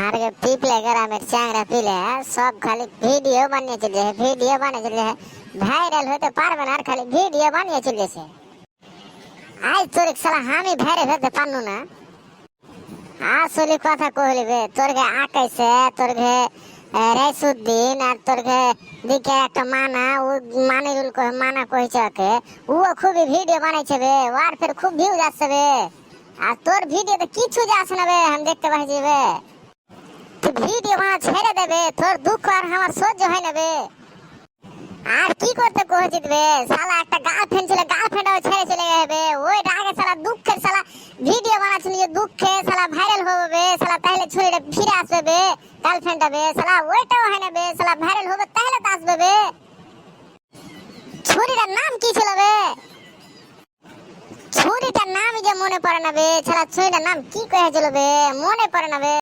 আর পিপলে গ্রামের চ্যাংরা পিলে সব খালি ভিডিও বানিয়ে চলেছে, ভিডিও বানিয়ে চলেছে, ভাইরাল হতে পারবে না, আর খালি ভিডিও বানিয়ে চলেছে। আজ তোর সালা আমি ভাইরাল হতে পারনু না। আসলে কথা কহলিবে তোর গে আকাইছে, তোর গে রাইসুদ্দিন আর তোর গে দিকে একটা মানা, ও মানিরুল মানা কইছে ওকে, ও খুবই ভিডিও বানাইছে বে, আর ফের খুব ভিউ যাচ্ছে বে। আর তোর ভিডিওতে কিছু যাচ্ছে না বে, আমি দেখতে পাচ্ছি বে। তুই ভিডিও বানা ছেড়ে দেবে, তোর দুঃখ আর আমার সহ্য হয় না বে। আর কি করতে কইছিস বে? শালা একটা গার্লফ্রেন্ড ছিল, গার্লফ্রেন্ডও ছেড়ে চলে যাবে। ওই রাগে শালা দুঃখের শালা ভিডিও বানাচ্ছিল যে দুঃখে শালা ভাইরাল হবে বে, শালা তাহলে ছুরিটা ফিরে আসবে বে, গার্লফ্রেন্ডটা বে, শালা ওইটাও হয় না বে, শালা ভাইরাল হবে তাহলে তো আসবে বে। ছুরিটার নাম কি ছিল বে? ছুরিটার নামই যে মনে পড়ে না বে, শালা ছুরিটার নাম কি কয়েছিল বে, মনে পড়ে না বে।